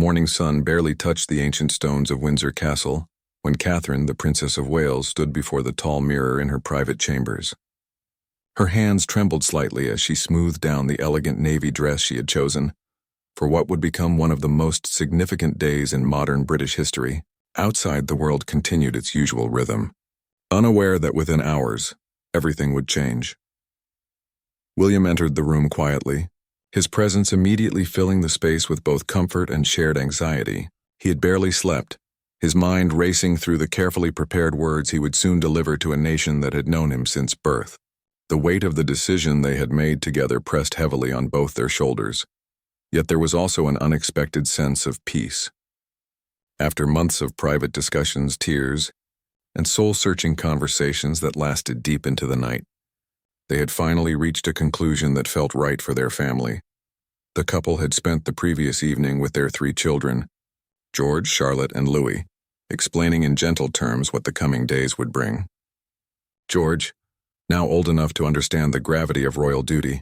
morning sun barely touched the ancient stones of Windsor Castle when Catherine, the Princess of Wales, stood before the tall mirror in her private chambers. Her hands trembled slightly as she smoothed down the elegant navy dress she had chosen for what would become one of the most significant days in modern British history. Outside, the world continued its usual rhythm, unaware that within hours, everything would change. William entered the room quietly, his presence immediately filling the space with both comfort and shared anxiety. He had barely slept, his mind racing through the carefully prepared words he would soon deliver to a nation that had known him since birth. The weight of the decision they had made together pressed heavily on both their shoulders, yet there was also an unexpected sense of peace. After months of private discussions, tears, and soul-searching conversations that lasted deep into the night, they had finally reached a conclusion that felt right for their family. The couple had spent the previous evening with their 3 children, George, Charlotte, and Louis, explaining in gentle terms what the coming days would bring. George, now old enough to understand the gravity of royal duty,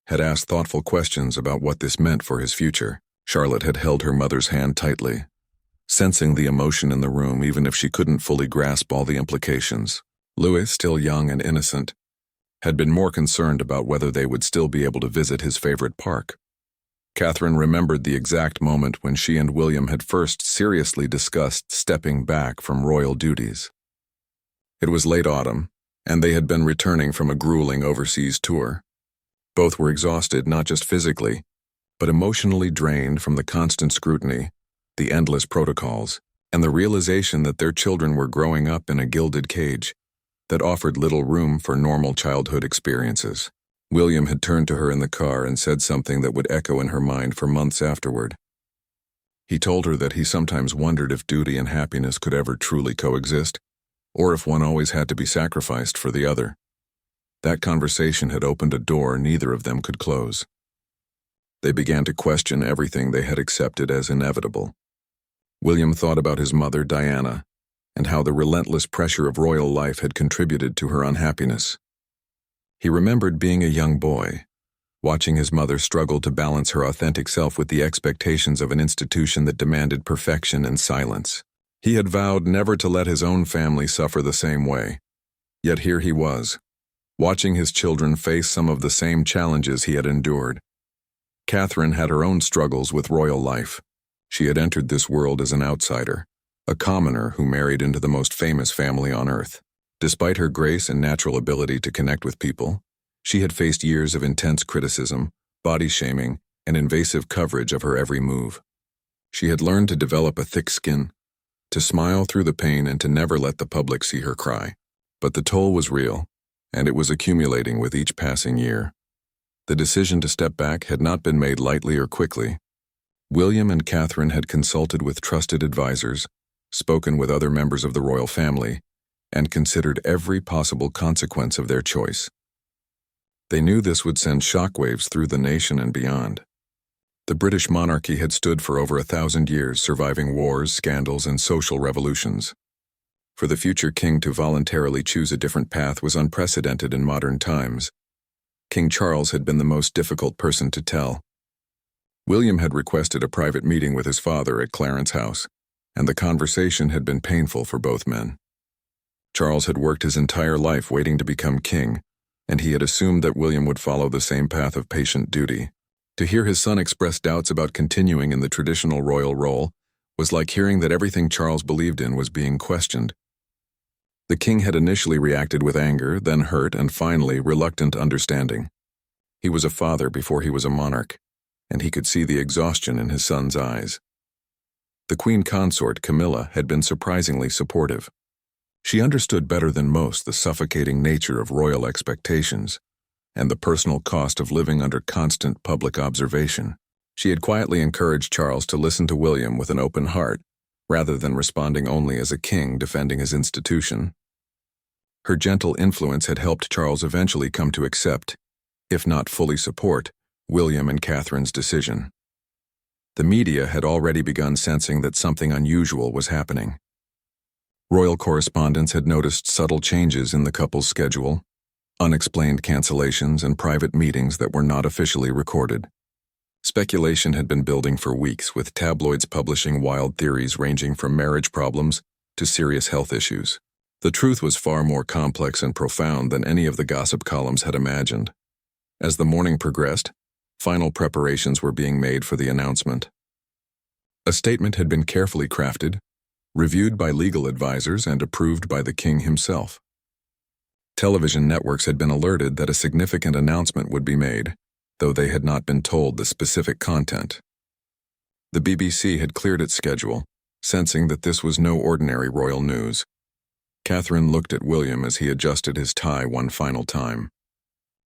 had asked thoughtful questions about what this meant for his future. Charlotte had held her mother's hand tightly, sensing the emotion in the room even if she couldn't fully grasp all the implications. Louis, still young and innocent, had been more concerned about whether they would still be able to visit his favorite park. Catherine remembered the exact moment when she and William had first seriously discussed stepping back from royal duties. It was late autumn, and they had been returning from a grueling overseas tour. Both were exhausted not just physically, but emotionally drained from the constant scrutiny, the endless protocols, and the realization that their children were growing up in a gilded cage that offered little room for normal childhood experiences. William had turned to her in the car and said something that would echo in her mind for months afterward. He told her that he sometimes wondered if duty and happiness could ever truly coexist, or if one always had to be sacrificed for the other. That conversation had opened a door neither of them could close. They began to question everything they had accepted as inevitable. William thought about his mother, Diana, and how the relentless pressure of royal life had contributed to her unhappiness. He remembered being a young boy, watching his mother struggle to balance her authentic self with the expectations of an institution that demanded perfection and silence. He had vowed never to let his own family suffer the same way. Yet here he was, watching his children face some of the same challenges he had endured. Catherine had her own struggles with royal life. She had entered this world as an outsider, a commoner who married into the most famous family on earth. Despite her grace and natural ability to connect with people, she had faced years of intense criticism, body shaming, and invasive coverage of her every move. She had learned to develop a thick skin, to smile through the pain and to never let the public see her cry. But the toll was real, and it was accumulating with each passing year. The decision to step back had not been made lightly or quickly. William and Catherine had consulted with trusted advisors, spoken with other members of the royal family, and considered every possible consequence of their choice. They knew this would send shockwaves through the nation and beyond. The British monarchy had stood for over 1,000 years, surviving wars, scandals, and social revolutions. For the future king to voluntarily choose a different path was unprecedented in modern times. King Charles had been the most difficult person to tell. William had requested a private meeting with his father at Clarence House, and the conversation had been painful for both men. Charles had worked his entire life waiting to become king, and he had assumed that William would follow the same path of patient duty. To hear his son express doubts about continuing in the traditional royal role was like hearing that everything Charles believed in was being questioned. The king had initially reacted with anger, then hurt, and finally reluctant understanding. He was a father before he was a monarch, and he could see the exhaustion in his son's eyes. The queen consort, Camilla, had been surprisingly supportive. She understood better than most the suffocating nature of royal expectations and the personal cost of living under constant public observation. She had quietly encouraged Charles to listen to William with an open heart, rather than responding only as a king defending his institution. Her gentle influence had helped Charles eventually come to accept, if not fully support, William and Catherine's decision. The media had already begun sensing that something unusual was happening. Royal correspondents had noticed subtle changes in the couple's schedule, unexplained cancellations, and private meetings that were not officially recorded. Speculation had been building for weeks, with tabloids publishing wild theories ranging from marriage problems to serious health issues. The truth was far more complex and profound than any of the gossip columns had imagined. As the morning progressed, final preparations were being made for the announcement. A statement had been carefully crafted, reviewed by legal advisors, and approved by the king himself. Television networks had been alerted that a significant announcement would be made, though they had not been told the specific content. The BBC had cleared its schedule, sensing that this was no ordinary royal news. Catherine looked at William as he adjusted his tie one final time.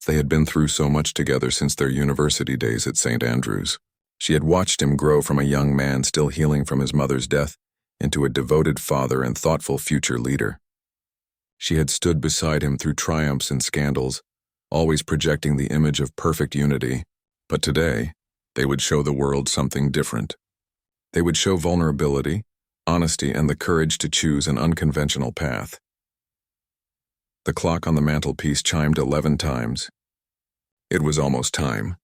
They had been through so much together since their university days at St. Andrews. She had watched him grow from a young man still healing from his mother's death into a devoted father and thoughtful future leader. She had stood beside him through triumphs and scandals, always projecting the image of perfect unity. But today, they would show the world something different. They would show vulnerability, honesty, and the courage to choose an unconventional path. The clock on the mantelpiece chimed 11 times. It was almost time.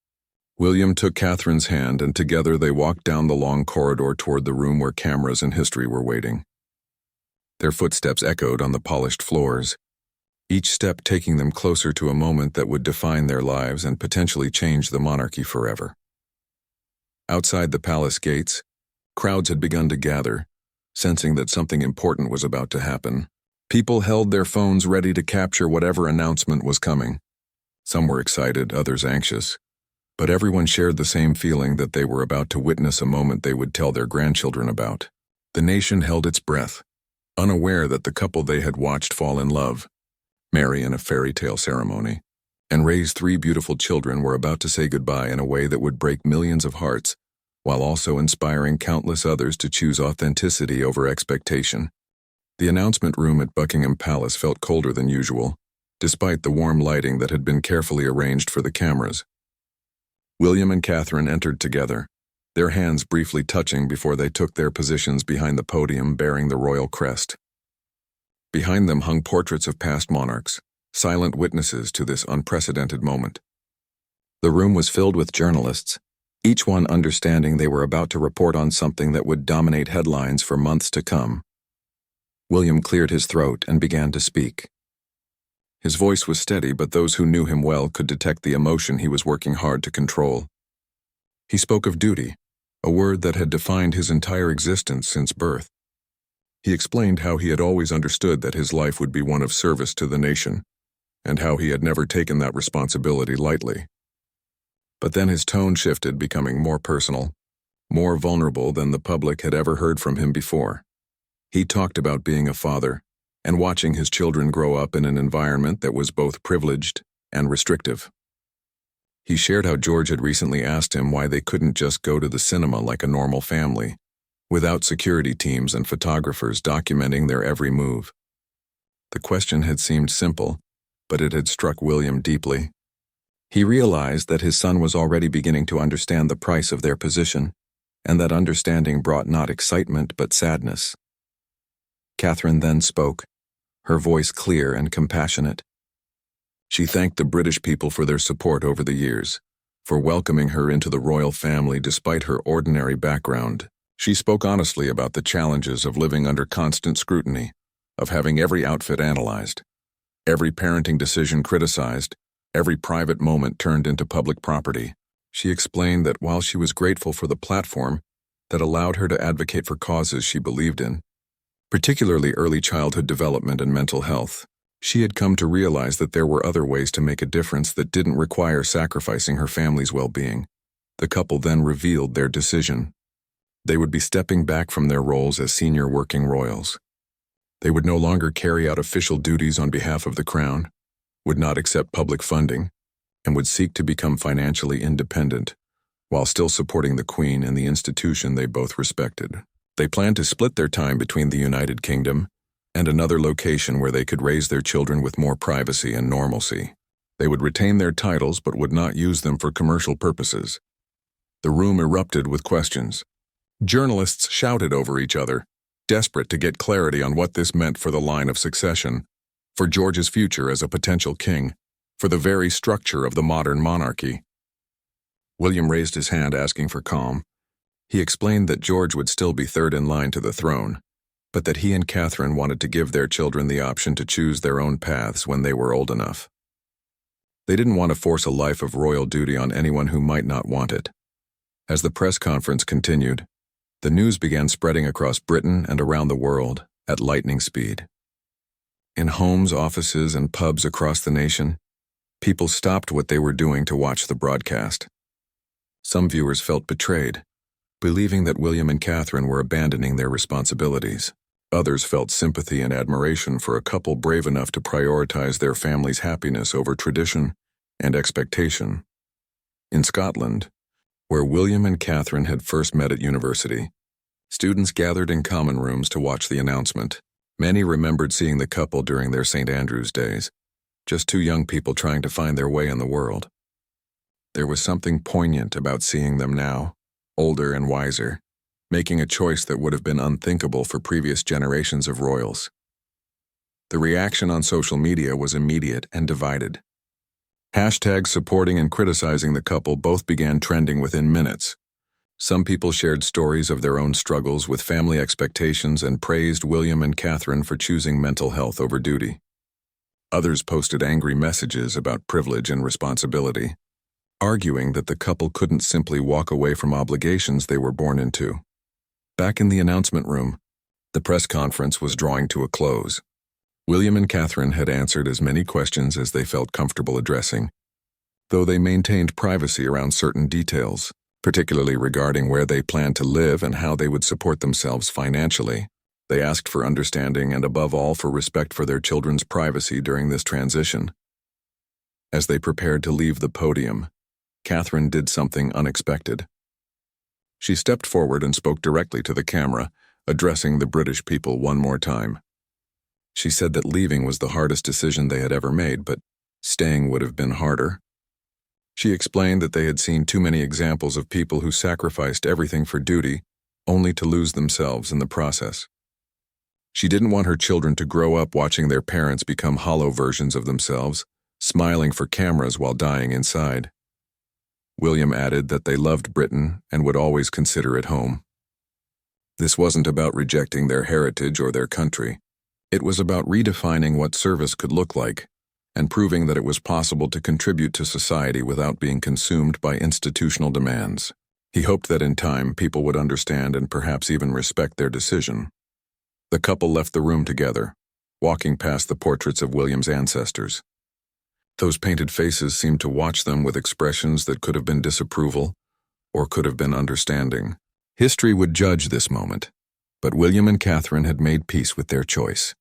William took Catherine's hand, and together they walked down the long corridor toward the room where cameras and history were waiting. Their footsteps echoed on the polished floors, each step taking them closer to a moment that would define their lives and potentially change the monarchy forever. Outside the palace gates, crowds had begun to gather, sensing that something important was about to happen. People held their phones ready to capture whatever announcement was coming. Some were excited, others anxious, but everyone shared the same feeling that they were about to witness a moment they would tell their grandchildren about. The nation held its breath, unaware that the couple they had watched fall in love, marry in a fairy tale ceremony, and raise 3 beautiful children were about to say goodbye in a way that would break millions of hearts, while also inspiring countless others to choose authenticity over expectation. The announcement room at Buckingham Palace felt colder than usual, despite the warm lighting that had been carefully arranged for the cameras. William and Catherine entered together, their hands briefly touching before they took their positions behind the podium bearing the royal crest. Behind them hung portraits of past monarchs, silent witnesses to this unprecedented moment. The room was filled with journalists, each one understanding they were about to report on something that would dominate headlines for months to come. William cleared his throat and began to speak. His voice was steady, but those who knew him well could detect the emotion he was working hard to control. He spoke of duty, a word that had defined his entire existence since birth. He explained how he had always understood that his life would be one of service to the nation, and how he had never taken that responsibility lightly. But then his tone shifted, becoming more personal, more vulnerable than the public had ever heard from him before. He talked about being a father and watching his children grow up in an environment that was both privileged and restrictive. He shared how George had recently asked him why they couldn't just go to the cinema like a normal family, without security teams and photographers documenting their every move. The question had seemed simple, but it had struck William deeply. He realized that his son was already beginning to understand the price of their position, and that understanding brought not excitement but sadness. Catherine then spoke, her voice clear and compassionate. She thanked the British people for their support over the years, for welcoming her into the royal family despite her ordinary background. She spoke honestly about the challenges of living under constant scrutiny, of having every outfit analyzed, every parenting decision criticized, every private moment turned into public property. She explained that while she was grateful for the platform that allowed her to advocate for causes she believed in, particularly early childhood development and mental health, she had come to realize that there were other ways to make a difference that didn't require sacrificing her family's well-being. The couple then revealed their decision. They would be stepping back from their roles as senior working royals. They would no longer carry out official duties on behalf of the crown, would not accept public funding, and would seek to become financially independent, while still supporting the Queen and the institution they both respected. They planned to split their time between the United Kingdom and another location where they could raise their children with more privacy and normalcy. They would retain their titles but would not use them for commercial purposes. The room erupted with questions. Journalists shouted over each other, desperate to get clarity on what this meant for the line of succession, for George's future as a potential king, for the very structure of the modern monarchy. William raised his hand, asking for calm. He explained that George would still be third in line to the throne, but that he and Catherine wanted to give their children the option to choose their own paths when they were old enough. They didn't want to force a life of royal duty on anyone who might not want it. As the press conference continued, the news began spreading across Britain and around the world at lightning speed. In homes, offices, and pubs across the nation, people stopped what they were doing to watch the broadcast. Some viewers felt betrayed, believing that William and Catherine were abandoning their responsibilities. Others felt sympathy and admiration for a couple brave enough to prioritize their family's happiness over tradition and expectation. In Scotland, where William and Catherine had first met at university, students gathered in common rooms to watch the announcement. Many remembered seeing the couple during their St. Andrew's days, just two young people trying to find their way in the world. There was something poignant about seeing them now, older and wiser, making a choice that would have been unthinkable for previous generations of royals. The reaction on social media was immediate and divided. Hashtags supporting and criticizing the couple both began trending within minutes. Some people shared stories of their own struggles with family expectations and praised William and Catherine for choosing mental health over duty. Others posted angry messages about privilege and responsibility, arguing that the couple couldn't simply walk away from obligations they were born into. Back in the announcement room, the press conference was drawing to a close. William and Catherine had answered as many questions as they felt comfortable addressing, though they maintained privacy around certain details, particularly regarding where they planned to live and how they would support themselves financially. They asked for understanding and, above all, for respect for their children's privacy during this transition. As they prepared to leave the podium, Catherine did something unexpected. She stepped forward and spoke directly to the camera, addressing the British people one more time. She said that leaving was the hardest decision they had ever made, but staying would have been harder. She explained that they had seen too many examples of people who sacrificed everything for duty, only to lose themselves in the process. She didn't want her children to grow up watching their parents become hollow versions of themselves, smiling for cameras while dying inside. William added that they loved Britain and would always consider it home. This wasn't about rejecting their heritage or their country. It was about redefining what service could look like and proving that it was possible to contribute to society without being consumed by institutional demands. He hoped that in time people would understand and perhaps even respect their decision. The couple left the room together, walking past the portraits of William's ancestors. Those painted faces seemed to watch them with expressions that could have been disapproval or could have been understanding. History would judge this moment, but William and Catherine had made peace with their choice.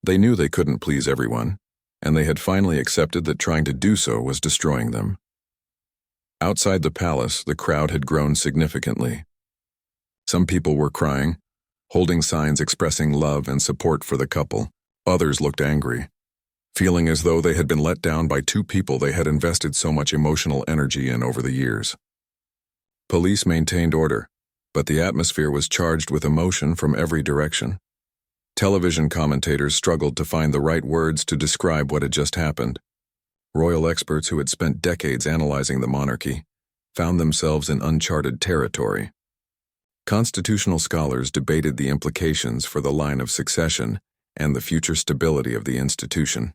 They knew they couldn't please everyone, and they had finally accepted that trying to do so was destroying them. Outside the palace, the crowd had grown significantly. Some people were crying, holding signs expressing love and support for the couple. Others looked angry, feeling as though they had been let down by two people they had invested so much emotional energy in over the years. Police maintained order, but the atmosphere was charged with emotion from every direction. Television commentators struggled to find the right words to describe what had just happened. Royal experts who had spent decades analyzing the monarchy found themselves in uncharted territory. Constitutional scholars debated the implications for the line of succession and the future stability of the institution.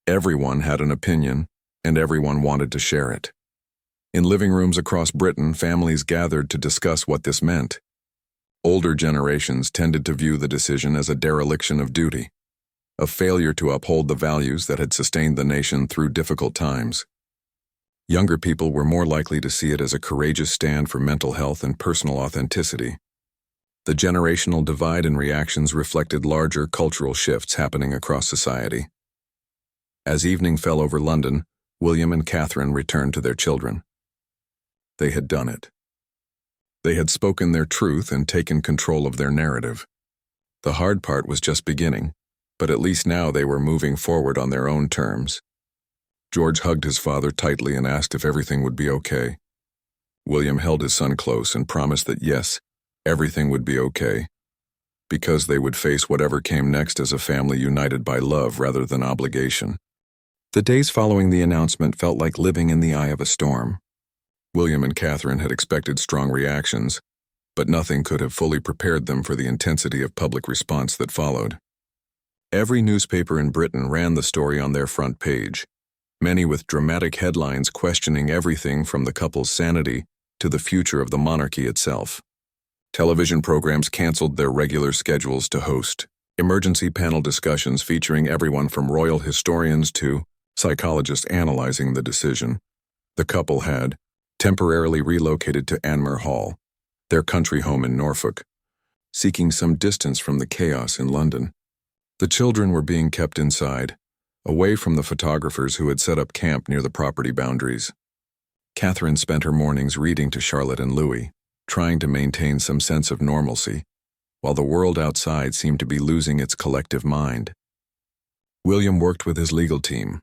Everyone had an opinion, and everyone wanted to share it. In living rooms across Britain, families gathered to discuss what this meant. Older generations tended to view the decision as a dereliction of duty, a failure to uphold the values that had sustained the nation through difficult times. Younger people were more likely to see it as a courageous stand for mental health and personal authenticity. The generational divide in reactions reflected larger cultural shifts happening across society. As evening fell over London, William and Catherine returned to their children. They had done it. They had spoken their truth and taken control of their narrative. The hard part was just beginning, but at least now they were moving forward on their own terms. George hugged his father tightly and asked if everything would be okay. William held his son close and promised that yes, everything would be okay, because they would face whatever came next as a family united by love rather than obligation. The days following the announcement felt like living in the eye of a storm. William and Catherine had expected strong reactions, but nothing could have fully prepared them for the intensity of public response that followed. Every newspaper in Britain ran the story on their front page, many with dramatic headlines questioning everything from the couple's sanity to the future of the monarchy itself. Television programs canceled their regular schedules to host emergency panel discussions featuring everyone from royal historians to psychologists analyzing the decision. The couple had temporarily relocated to Anmer Hall, their country home in Norfolk, seeking some distance from the chaos in London. The children were being kept inside, away from the photographers who had set up camp near the property boundaries. Catherine spent her mornings reading to Charlotte and Louis, trying to maintain some sense of normalcy, while the world outside seemed to be losing its collective mind. William worked with his legal team,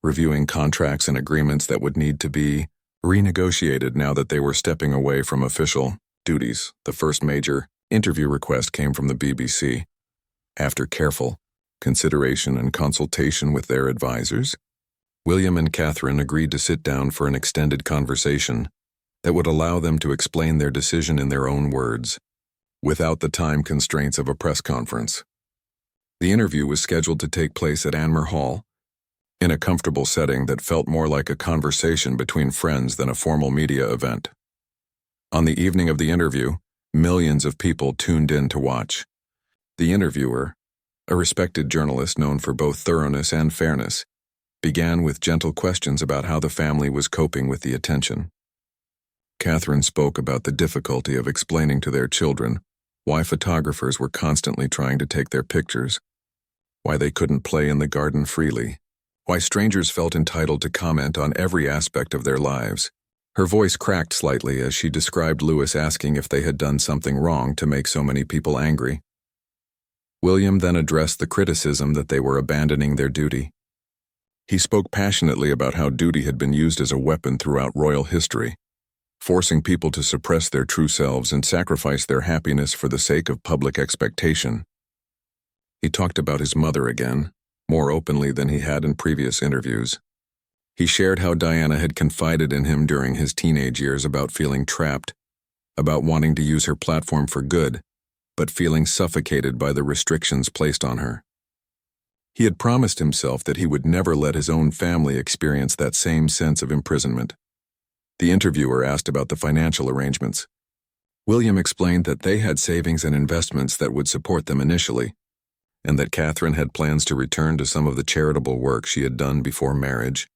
reviewing contracts and agreements that would need to be renegotiated now that they were stepping away from official duties. The first major interview request came from the BBC. After careful consideration and consultation with their advisors, William and Catherine agreed to sit down for an extended conversation that would allow them to explain their decision in their own words, without the time constraints of a press conference. The interview was scheduled to take place at Anmer Hall, in a comfortable setting that felt more like a conversation between friends than a formal media event. On the evening of the interview, millions of people tuned in to watch. The interviewer, a respected journalist known for both thoroughness and fairness, began with gentle questions about how the family was coping with the attention. Catherine spoke about the difficulty of explaining to their children why photographers were constantly trying to take their pictures, why they couldn't play in the garden freely, why strangers felt entitled to comment on every aspect of their lives. Her voice cracked slightly as she described Louis asking if they had done something wrong to make so many people angry. William then addressed the criticism that they were abandoning their duty. He spoke passionately about how duty had been used as a weapon throughout royal history, forcing people to suppress their true selves and sacrifice their happiness for the sake of public expectation. He talked about his mother again, more openly than he had in previous interviews. He shared how Diana had confided in him during his teenage years about feeling trapped, about wanting to use her platform for good, but feeling suffocated by the restrictions placed on her. He had promised himself that he would never let his own family experience that same sense of imprisonment. The interviewer asked about the financial arrangements. William explained that they had savings and investments that would support them initially, and that Catherine had plans to return to some of the charitable work she had done before marriage,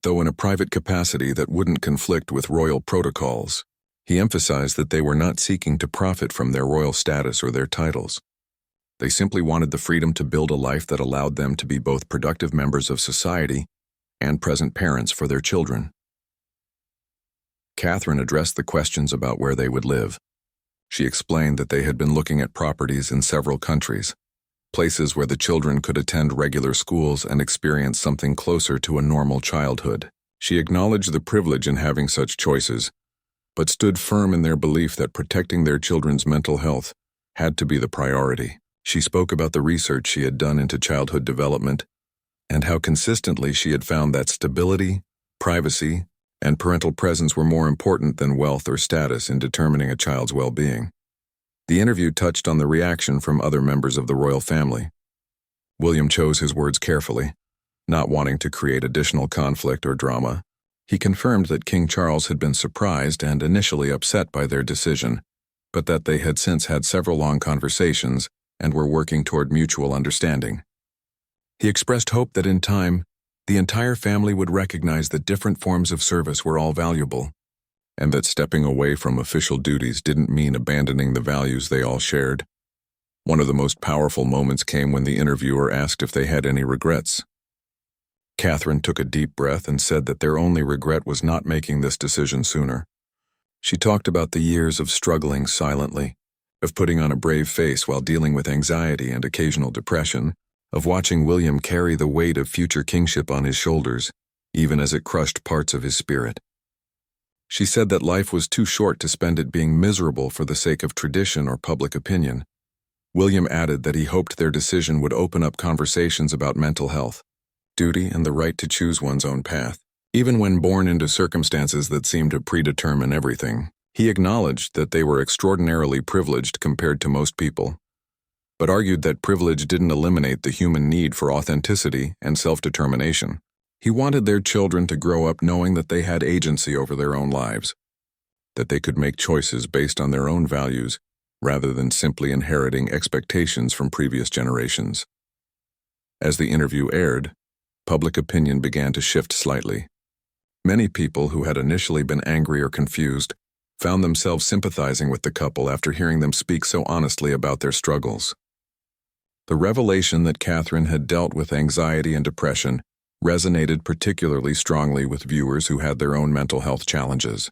though in a private capacity that wouldn't conflict with royal protocols. He emphasized that they were not seeking to profit from their royal status or their titles. They simply wanted the freedom to build a life that allowed them to be both productive members of society and present parents for their children. Catherine addressed the questions about where they would live. She explained that they had been looking at properties in several countries, places where the children could attend regular schools and experience something closer to a normal childhood. She acknowledged the privilege in having such choices, but stood firm in their belief that protecting their children's mental health had to be the priority. She spoke about the research she had done into childhood development and how consistently she had found that stability, privacy, and parental presence were more important than wealth or status in determining a child's well-being. The interview touched on the reaction from other members of the royal family. William chose his words carefully, not wanting to create additional conflict or drama. He confirmed that King Charles had been surprised and initially upset by their decision, but that they had since had several long conversations and were working toward mutual understanding. He expressed hope that in time, the entire family would recognize that different forms of service were all valuable, and that stepping away from official duties didn't mean abandoning the values they all shared. One of the most powerful moments came when the interviewer asked if they had any regrets. Catherine took a deep breath and said that their only regret was not making this decision sooner. She talked about the years of struggling silently, of putting on a brave face while dealing with anxiety and occasional depression, of watching William carry the weight of future kingship on his shoulders, even as it crushed parts of his spirit. She said that life was too short to spend it being miserable for the sake of tradition or public opinion. William added that he hoped their decision would open up conversations about mental health, duty, and the right to choose one's own path. Even when born into circumstances that seemed to predetermine everything, he acknowledged that they were extraordinarily privileged compared to most people, but argued that privilege didn't eliminate the human need for authenticity and self-determination. He wanted their children to grow up knowing that they had agency over their own lives, that they could make choices based on their own values rather than simply inheriting expectations from previous generations. As the interview aired, public opinion began to shift slightly. Many people who had initially been angry or confused found themselves sympathizing with the couple after hearing them speak so honestly about their struggles. The revelation that Catherine had dealt with anxiety and depression resonated particularly strongly with viewers who had their own mental health challenges.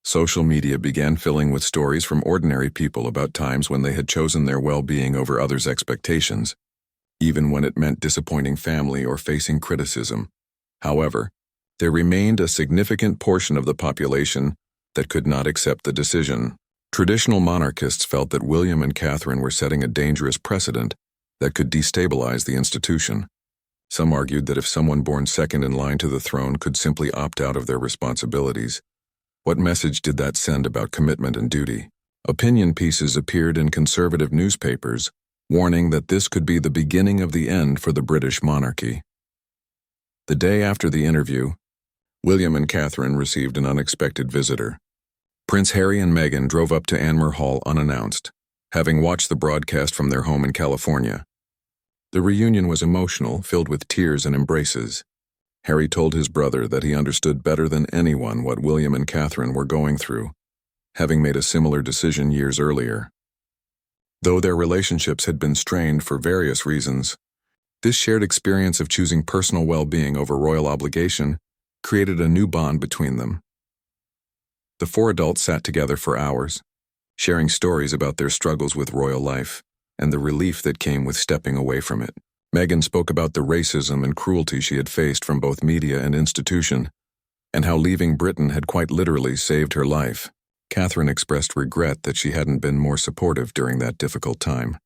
Social media began filling with stories from ordinary people about times when they had chosen their well-being over others' expectations, even when it meant disappointing family or facing criticism. However, there remained a significant portion of the population that could not accept the decision. Traditional monarchists felt that William and Catherine were setting a dangerous precedent that could destabilize the institution. Some argued that if someone born second in line to the throne could simply opt out of their responsibilities, what message did that send about commitment and duty? Opinion pieces appeared in conservative newspapers, warning that this could be the beginning of the end for the British monarchy. The day after the interview, William and Catherine received an unexpected visitor. Prince Harry and Meghan drove up to Anmer Hall unannounced, having watched the broadcast from their home in California. The reunion was emotional, filled with tears and embraces. Harry told his brother that he understood better than anyone what William and Catherine were going through, having made a similar decision years earlier. Though their relationships had been strained for various reasons, this shared experience of choosing personal well-being over royal obligation created a new bond between them. The four adults sat together for hours, sharing stories about their struggles with royal life and the relief that came with stepping away from it. Meghan spoke about the racism and cruelty she had faced from both media and institution, and how leaving Britain had quite literally saved her life. Catherine expressed regret that she hadn't been more supportive during that difficult time,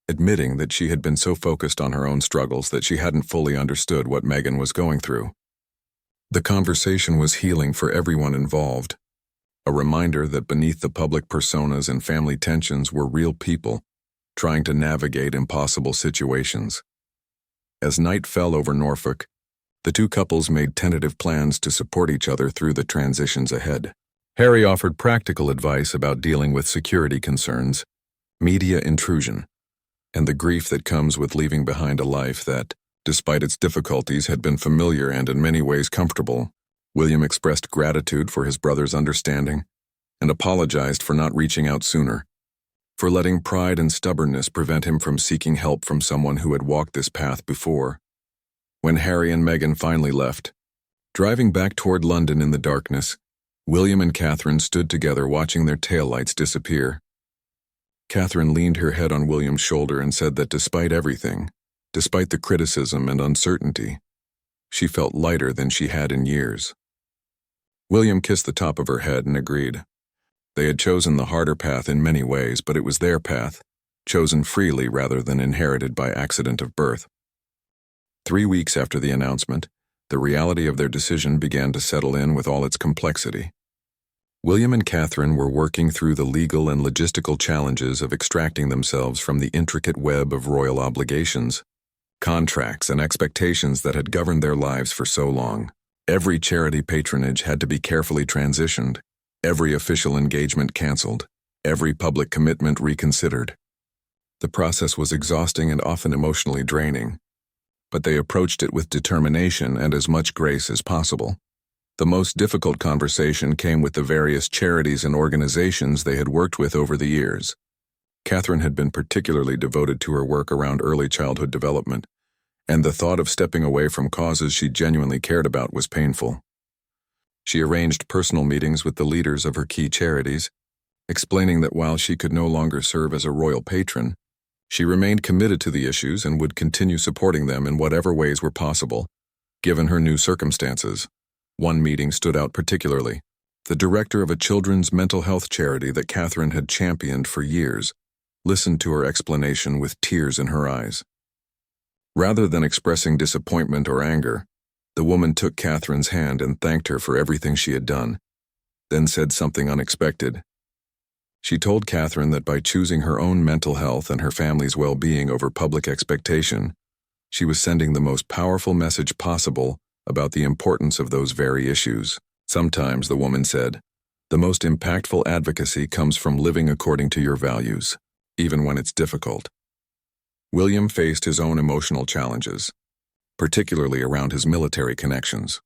admitting that she had been so focused on her own struggles that she hadn't fully understood what Meghan was going through. The conversation was healing for everyone involved, a reminder that beneath the public personas and family tensions were real people trying to navigate impossible situations. As night fell over Norfolk, the two couples made tentative plans to support each other through the transitions ahead. Harry offered practical advice about dealing with security concerns, media intrusion, and the grief that comes with leaving behind a life that, despite its difficulties, had been familiar and in many ways comfortable. William expressed gratitude for his brother's understanding and apologized for not reaching out sooner, for letting pride and stubbornness prevent him from seeking help from someone who had walked this path before. When Harry and Meghan finally left, driving back toward London in the darkness, William and Catherine stood together watching their taillights disappear. Catherine leaned her head on William's shoulder and said that despite everything, despite the criticism and uncertainty, she felt lighter than she had in years. William kissed the top of her head and agreed. They had chosen the harder path in many ways, but it was their path, chosen freely rather than inherited by accident of birth. 3 weeks after the announcement, the reality of their decision began to settle in with all its complexity. William and Catherine were working through the legal and logistical challenges of extracting themselves from the intricate web of royal obligations, contracts, and expectations that had governed their lives for so long. Every charity patronage had to be carefully transitioned, every official engagement canceled, every public commitment reconsidered. The process was exhausting and often emotionally draining, but they approached it with determination and as much grace as possible. The most difficult conversation came with the various charities and organizations they had worked with over the years. Catherine had been particularly devoted to her work around early childhood development, and the thought of stepping away from causes she genuinely cared about was painful. She arranged personal meetings with the leaders of her key charities, explaining that while she could no longer serve as a royal patron, she remained committed to the issues and would continue supporting them in whatever ways were possible, given her new circumstances. One meeting stood out particularly. The director of a children's mental health charity that Catherine had championed for years listened to her explanation with tears in her eyes. Rather than expressing disappointment or anger, The woman took Catherine's hand and thanked her for everything she had done, then said something unexpected. She told Catherine that by choosing her own mental health and her family's well-being over public expectation, she was sending the most powerful message possible about the importance of those very issues. Sometimes, the woman said, the most impactful advocacy comes from living according to your values, even when it's difficult. William faced his own emotional challenges, particularly around his military connections.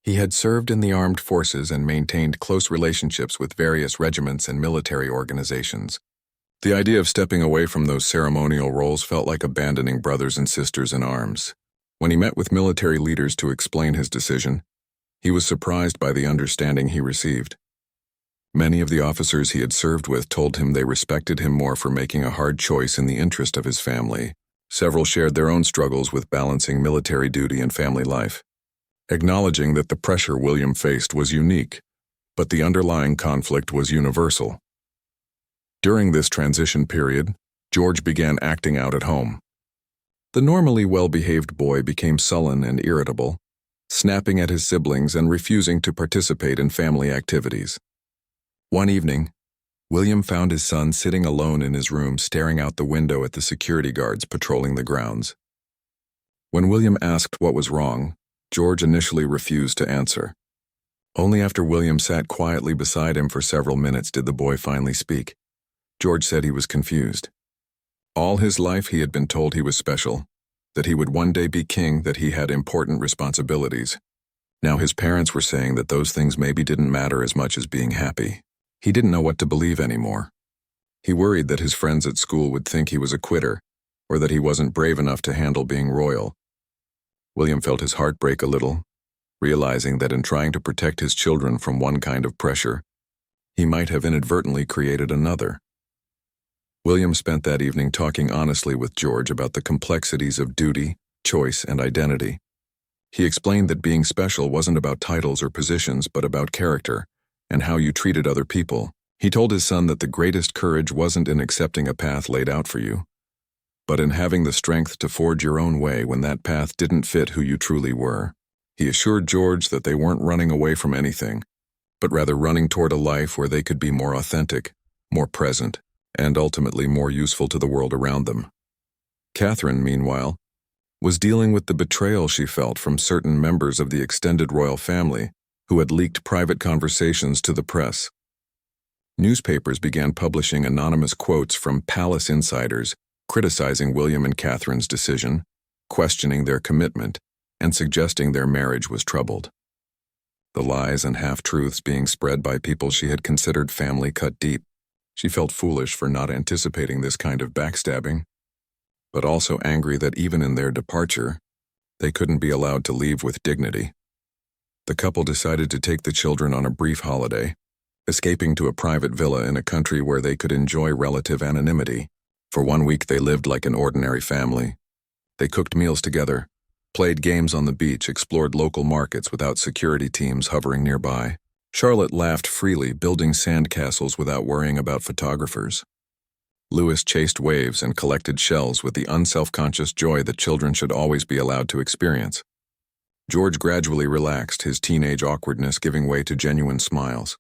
He had served in the armed forces and maintained close relationships with various regiments and military organizations. The idea of stepping away from those ceremonial roles felt like abandoning brothers and sisters in arms. When he met with military leaders to explain his decision, he was surprised by the understanding he received. Many of the officers he had served with told him they respected him more for making a hard choice in the interest of his family. Several shared their own struggles with balancing military duty and family life, acknowledging that the pressure William faced was unique, but the underlying conflict was universal. During this transition period, George began acting out at home. The normally well-behaved boy became sullen and irritable, snapping at his siblings and refusing to participate in family activities. One evening, William found his son sitting alone in his room staring out the window at the security guards patrolling the grounds. When William asked what was wrong, George initially refused to answer. Only after William sat quietly beside him for several minutes did the boy finally speak. George said he was confused. All his life he had been told he was special, that he would one day be king, that he had important responsibilities. Now his parents were saying that those things maybe didn't matter as much as being happy. He didn't know what to believe anymore. He worried that his friends at school would think he was a quitter, or that he wasn't brave enough to handle being royal. William felt his heart break a little, realizing that in trying to protect his children from one kind of pressure, he might have inadvertently created another. William spent that evening talking honestly with George about the complexities of duty, choice, and identity. He explained that being special wasn't about titles or positions, but about character and how you treated other people. He told his son that the greatest courage wasn't in accepting a path laid out for you, but in having the strength to forge your own way when that path didn't fit who you truly were. He assured George that they weren't running away from anything, but rather running toward a life where they could be more authentic, more present, and ultimately more useful to the world around them. Catherine, meanwhile, was dealing with the betrayal she felt from certain members of the extended royal family who had leaked private conversations to the press. Newspapers began publishing anonymous quotes from palace insiders criticizing William and Catherine's decision, questioning their commitment, and suggesting their marriage was troubled. The lies and half-truths being spread by people she had considered family cut deep. She felt foolish for not anticipating this kind of backstabbing, but also angry that even in their departure, they couldn't be allowed to leave with dignity. The couple decided to take the children on a brief holiday, escaping to a private villa in a country where they could enjoy relative anonymity. For 1 week they lived like an ordinary family. They cooked meals together, played games on the beach, explored local markets without security teams hovering nearby. Charlotte laughed freely, building sandcastles without worrying about photographers. Louis chased waves and collected shells with the unselfconscious joy that children should always be allowed to experience. George gradually relaxed, his teenage awkwardness giving way to genuine smiles.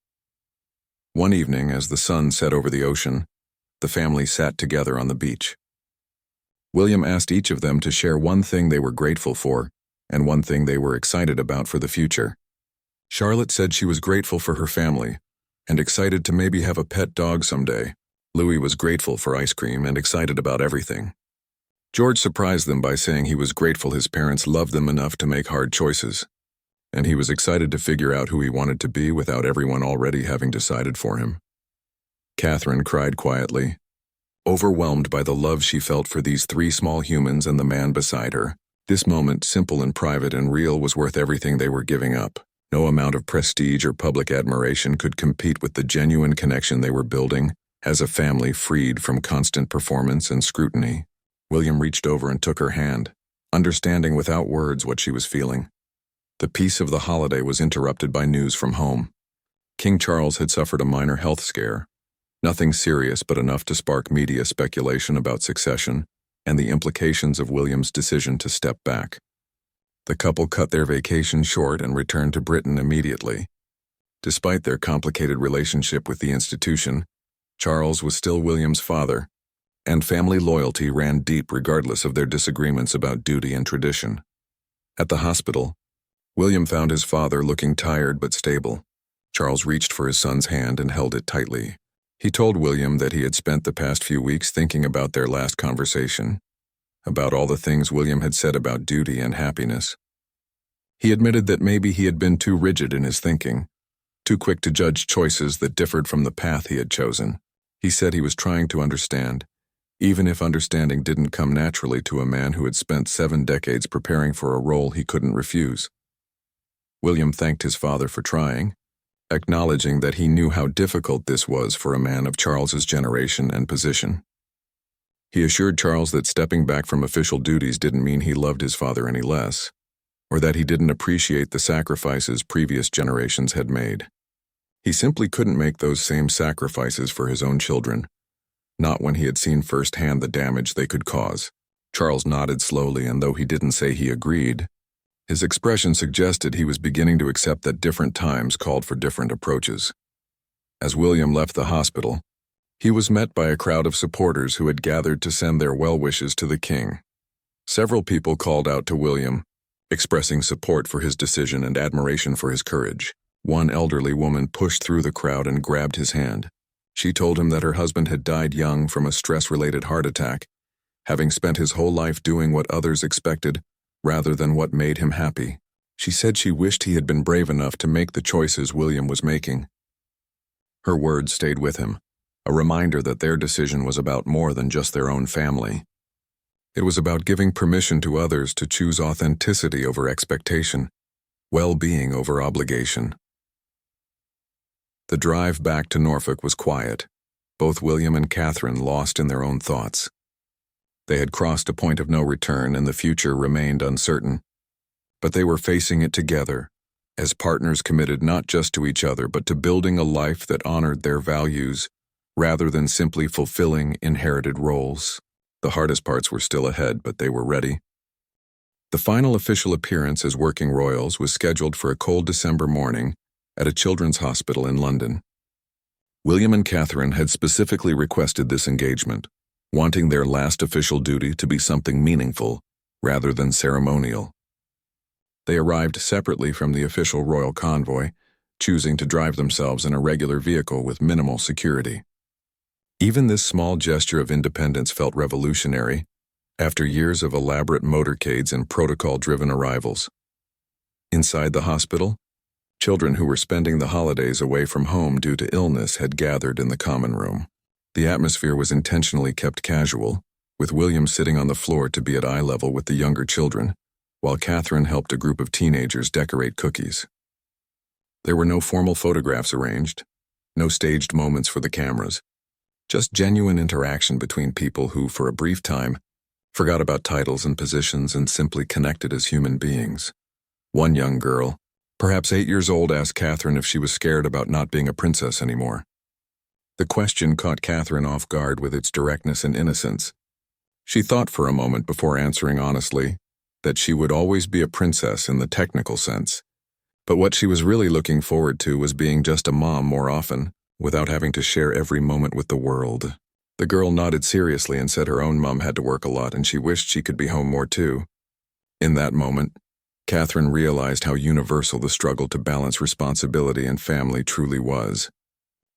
One evening, as the sun set over the ocean, the family sat together on the beach. William asked each of them to share one thing they were grateful for and one thing they were excited about for the future. Charlotte said she was grateful for her family and excited to maybe have a pet dog someday. Louis was grateful for ice cream and excited about everything. George surprised them by saying he was grateful his parents loved them enough to make hard choices, and he was excited to figure out who he wanted to be without everyone already having decided for him. Catherine cried quietly, overwhelmed by the love she felt for these 3 small humans and the man beside her. This moment, simple and private and real, was worth everything they were giving up. No amount of prestige or public admiration could compete with the genuine connection they were building as a family freed from constant performance and scrutiny. William reached over and took her hand, understanding without words what she was feeling. The peace of the holiday was interrupted by news from home. King Charles had suffered a minor health scare, nothing serious but enough to spark media speculation about succession and the implications of William's decision to step back. The couple cut their vacation short and returned to Britain immediately. Despite their complicated relationship with the institution, Charles was still William's father, and family loyalty ran deep regardless of their disagreements about duty and tradition. At the hospital, William found his father looking tired but stable. Charles reached for his son's hand and held it tightly. He told William that he had spent the past few weeks thinking about their last conversation, about all the things William had said about duty and happiness. He admitted that maybe he had been too rigid in his thinking, too quick to judge choices that differed from the path he had chosen. He said he was trying to understand, even if understanding didn't come naturally to a man who had spent 7 decades preparing for a role he couldn't refuse. William thanked his father for trying, acknowledging that he knew how difficult this was for a man of Charles's generation and position. He assured Charles that stepping back from official duties didn't mean he loved his father any less, or that he didn't appreciate the sacrifices previous generations had made. He simply couldn't make those same sacrifices for his own children, not when he had seen firsthand the damage they could cause. Charles nodded slowly, and though he didn't say he agreed, his expression suggested he was beginning to accept that different times called for different approaches. As William left the hospital, he was met by a crowd of supporters who had gathered to send their well wishes to the king. Several people called out to William, expressing support for his decision and admiration for his courage. One elderly woman pushed through the crowd and grabbed his hand. She told him that her husband had died young from a stress-related heart attack, having spent his whole life doing what others expected rather than what made him happy. She said she wished he had been brave enough to make the choices William was making. Her words stayed with him, a reminder that their decision was about more than just their own family. It was about giving permission to others to choose authenticity over expectation, well-being over obligation. The drive back to Norfolk was quiet, both William and Catherine lost in their own thoughts. They had crossed a point of no return and the future remained uncertain, but they were facing it together, as partners committed not just to each other but to building a life that honored their values, rather than simply fulfilling inherited roles. The hardest parts were still ahead, but they were ready. The final official appearance as working royals was scheduled for a cold December morning at a children's hospital in London. William and Catherine had specifically requested this engagement, wanting their last official duty to be something meaningful rather than ceremonial. They arrived separately from the official royal convoy, choosing to drive themselves in a regular vehicle with minimal security. Even this small gesture of independence felt revolutionary, after years of elaborate motorcades and protocol-driven arrivals. Inside the hospital, children who were spending the holidays away from home due to illness had gathered in the common room. The atmosphere was intentionally kept casual, with William sitting on the floor to be at eye level with the younger children, while Catherine helped a group of teenagers decorate cookies. There were no formal photographs arranged, no staged moments for the cameras, just genuine interaction between people who, for a brief time, forgot about titles and positions and simply connected as human beings. One young girl, perhaps 8 years old, asked Catherine if she was scared about not being a princess anymore. The question caught Catherine off guard with its directness and innocence. She thought for a moment before answering honestly that she would always be a princess in the technical sense, but what she was really looking forward to was being just a mom more often, without having to share every moment with the world. The girl nodded seriously and said her own mom had to work a lot and she wished she could be home more too. In that moment, Catherine realized how universal the struggle to balance responsibility and family truly was.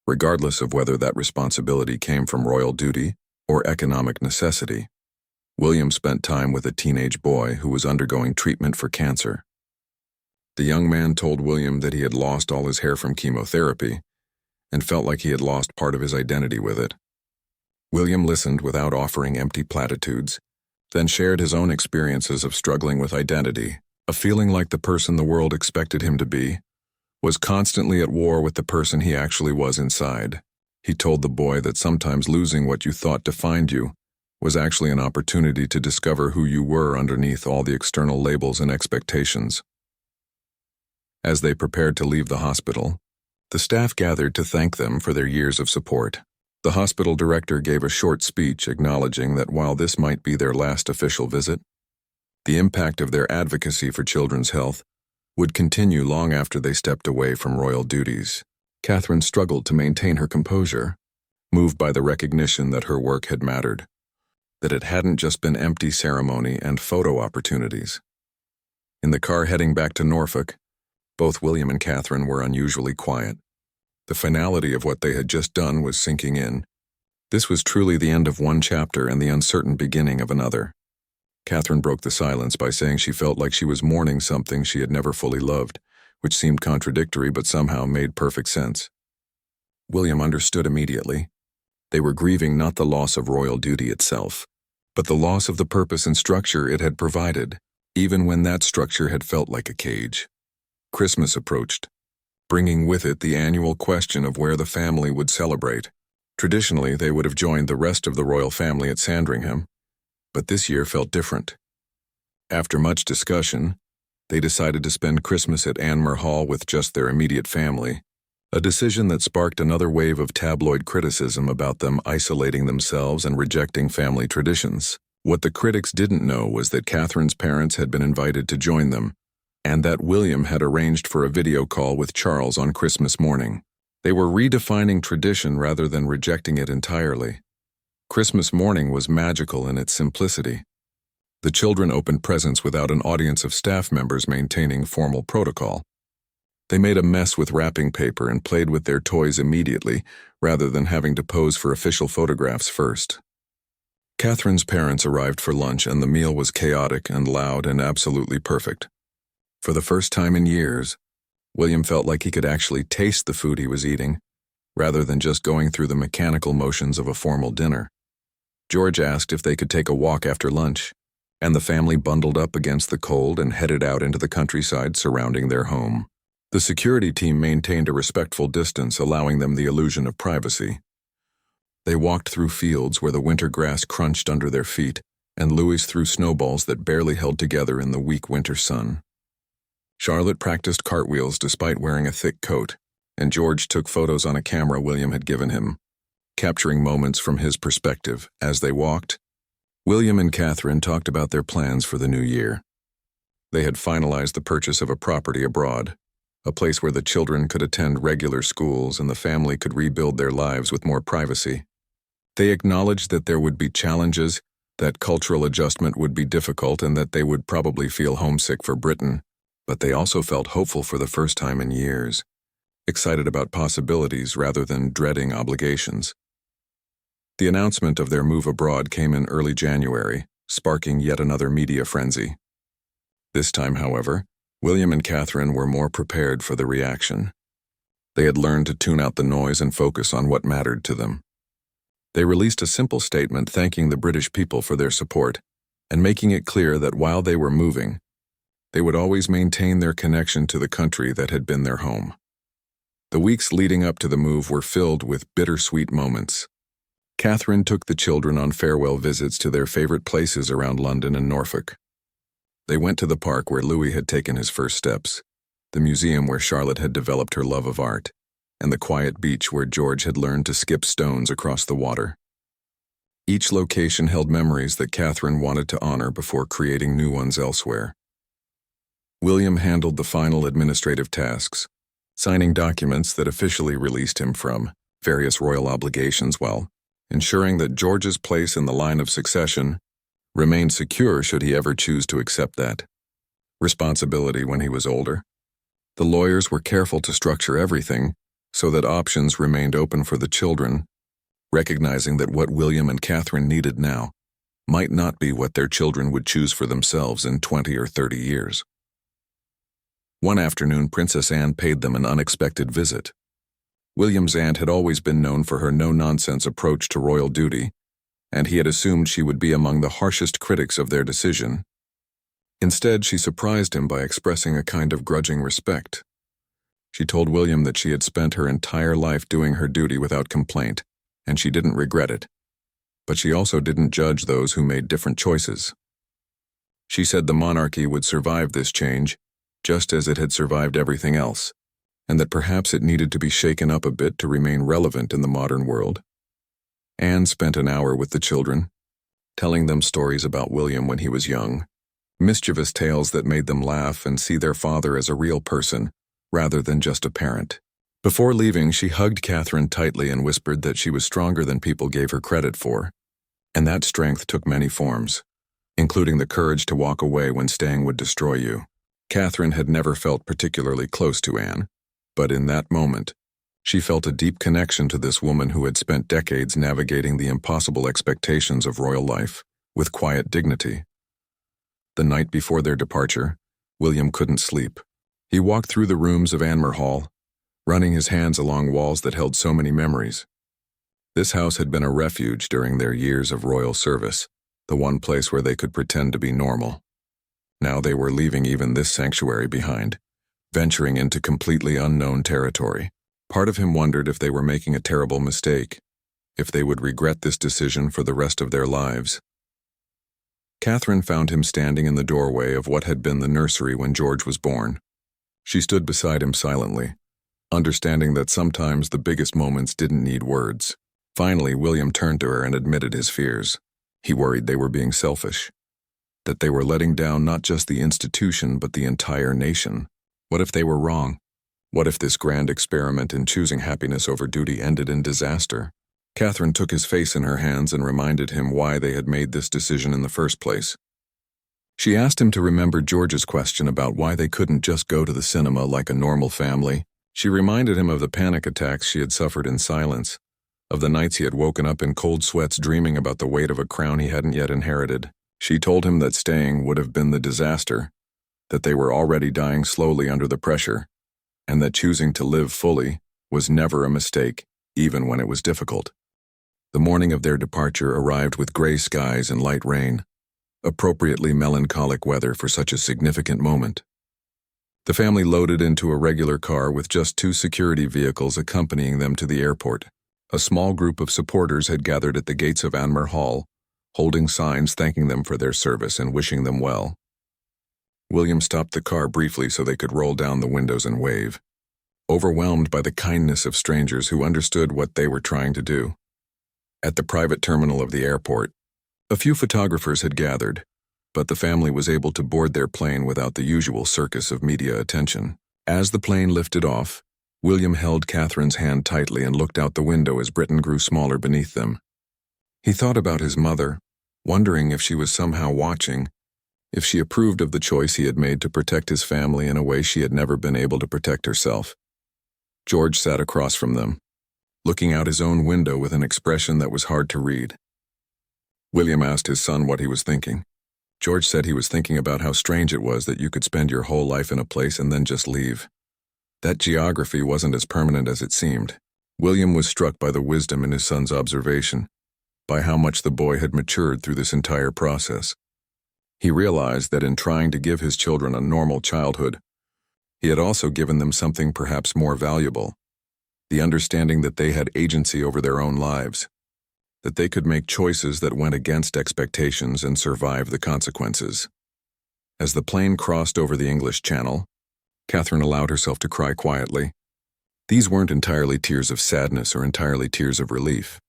Regardless of whether that responsibility came from royal duty or economic necessity, William spent time with a teenage boy who was undergoing treatment for cancer. The young man told William that he had lost all his hair from chemotherapy and felt like he had lost part of his identity with it. William listened without offering empty platitudes, then shared his own experiences of struggling with identity, of feeling like the person the world expected him to be was constantly at war with the person he actually was inside. He told the boy that sometimes losing what you thought defined you was actually an opportunity to discover who you were underneath all the external labels and expectations. As they prepared to leave the hospital, the staff gathered to thank them for their years of support. The hospital director gave a short speech acknowledging that while this might be their last official visit, The impact of their advocacy for children's health would continue long after they stepped away from royal duties. Catherine struggled to maintain her composure, moved by the recognition that her work had mattered, that it hadn't just been empty ceremony and photo opportunities. In the car heading back to Norfolk, both William and Catherine were unusually quiet. The finality of what they had just done was sinking in. This was truly the end of one chapter and the uncertain beginning of another. Catherine broke the silence by saying she felt like she was mourning something she had never fully loved, which seemed contradictory but somehow made perfect sense. William understood immediately. They were grieving not the loss of royal duty itself, but the loss of the purpose and structure it had provided, even when that structure had felt like a cage. Christmas approached, bringing with it the annual question of where the family would celebrate. Traditionally, they would have joined the rest of the royal family at Sandringham, but this year felt different. After much discussion, they decided to spend Christmas at Anmer Hall with just their immediate family, a decision that sparked another wave of tabloid criticism about them isolating themselves and rejecting family traditions. What the critics didn't know was that Catherine's parents had been invited to join them, and that William had arranged for a video call with Charles on Christmas morning. They were redefining tradition rather than rejecting it entirely. Christmas morning was magical in its simplicity. The children opened presents without an audience of staff members maintaining formal protocol. They made a mess with wrapping paper and played with their toys immediately, rather than having to pose for official photographs first. Catherine's parents arrived for lunch, and the meal was chaotic and loud and absolutely perfect. For the first time in years, William felt like he could actually taste the food he was eating, rather than just going through the mechanical motions of a formal dinner. George asked if they could take a walk after lunch, and the family bundled up against the cold and headed out into the countryside surrounding their home. The security team maintained a respectful distance, allowing them the illusion of privacy. They walked through fields where the winter grass crunched under their feet, and Louis threw snowballs that barely held together in the weak winter sun. Charlotte practiced cartwheels despite wearing a thick coat, and George took photos on a camera William had given him, capturing moments from his perspective. As they walked, William and Catherine talked about their plans for the new year. They had finalized the purchase of a property abroad, a place where the children could attend regular schools and the family could rebuild their lives with more privacy. They acknowledged that there would be challenges, that cultural adjustment would be difficult, and that they would probably feel homesick for Britain, but they also felt hopeful for the first time in years, excited about possibilities rather than dreading obligations. The announcement of their move abroad came in early January, sparking yet another media frenzy. This time, however, William and Catherine were more prepared for the reaction. They had learned to tune out the noise and focus on what mattered to them. They released a simple statement thanking the British people for their support and making it clear that while they were moving, they would always maintain their connection to the country that had been their home. The weeks leading up to the move were filled with bittersweet moments. Catherine took the children on farewell visits to their favorite places around London and Norfolk. They went to the park where Louis had taken his first steps, the museum where Charlotte had developed her love of art, and the quiet beach where George had learned to skip stones across the water. Each location held memories that Catherine wanted to honor before creating new ones elsewhere. William handled the final administrative tasks, signing documents that officially released him from various royal obligations while ensuring that George's place in the line of succession remained secure should he ever choose to accept that responsibility when he was older. The lawyers were careful to structure everything so that options remained open for the children, recognizing that what William and Catherine needed now might not be what their children would choose for themselves in 20 or 30 years. One afternoon, Princess Anne paid them an unexpected visit. William's aunt had always been known for her no-nonsense approach to royal duty, and he had assumed she would be among the harshest critics of their decision. Instead, she surprised him by expressing a kind of grudging respect. She told William that she had spent her entire life doing her duty without complaint, and she didn't regret it. But she also didn't judge those who made different choices. She said the monarchy would survive this change, just as it had survived everything else, and that perhaps it needed to be shaken up a bit to remain relevant in the modern world. Anne spent an hour with the children, telling them stories about William when he was young, mischievous tales that made them laugh and see their father as a real person, rather than just a parent. Before leaving, she hugged Catherine tightly and whispered that she was stronger than people gave her credit for, and that strength took many forms, including the courage to walk away when staying would destroy you. Catherine had never felt particularly close to Anne, but in that moment, she felt a deep connection to this woman who had spent decades navigating the impossible expectations of royal life with quiet dignity. The night before their departure, William couldn't sleep. He walked through the rooms of Anmer Hall, running his hands along walls that held so many memories. This house had been a refuge during their years of royal service, the one place where they could pretend to be normal. Now they were leaving even this sanctuary behind, venturing into completely unknown territory. Part of him wondered if they were making a terrible mistake, if they would regret this decision for the rest of their lives. Catherine found him standing in the doorway of what had been the nursery when George was born. She stood beside him silently, understanding that sometimes the biggest moments didn't need words. Finally, William turned to her and admitted his fears. He worried they were being selfish, that they were letting down not just the institution but the entire nation. What if they were wrong? What if this grand experiment in choosing happiness over duty ended in disaster? Catherine took his face in her hands and reminded him why they had made this decision in the first place. She asked him to remember George's question about why they couldn't just go to the cinema like a normal family. She reminded him of the panic attacks she had suffered in silence, of the nights he had woken up in cold sweats dreaming about the weight of a crown he hadn't yet inherited. She told him that staying would have been the disaster, that they were already dying slowly under the pressure, and that choosing to live fully was never a mistake, even when it was difficult. The morning of their departure arrived with gray skies and light rain, appropriately melancholic weather for such a significant moment. The family loaded into a regular car with just 2 security vehicles accompanying them to the airport. A small group of supporters had gathered at the gates of Anmer Hall, holding signs thanking them for their service and wishing them well. William stopped the car briefly so they could roll down the windows and wave, overwhelmed by the kindness of strangers who understood what they were trying to do. At the private terminal of the airport, a few photographers had gathered, but the family was able to board their plane without the usual circus of media attention. As the plane lifted off, William held Catherine's hand tightly and looked out the window as Britain grew smaller beneath them. He thought about his mother, wondering if she was somehow watching, if she approved of the choice he had made to protect his family in a way she had never been able to protect herself. George sat across from them, looking out his own window with an expression that was hard to read. William asked his son what he was thinking. George said he was thinking about how strange it was that you could spend your whole life in a place and then just leave. That geography wasn't as permanent as it seemed. William was struck by the wisdom in his son's observation, by how much the boy had matured through this entire process. He realized that in trying to give his children a normal childhood, he had also given them something perhaps more valuable, the understanding that they had agency over their own lives, that they could make choices that went against expectations and survive the consequences. As the plane crossed over the English Channel, Catherine allowed herself to cry quietly. These weren't entirely tears of sadness or entirely tears of relief.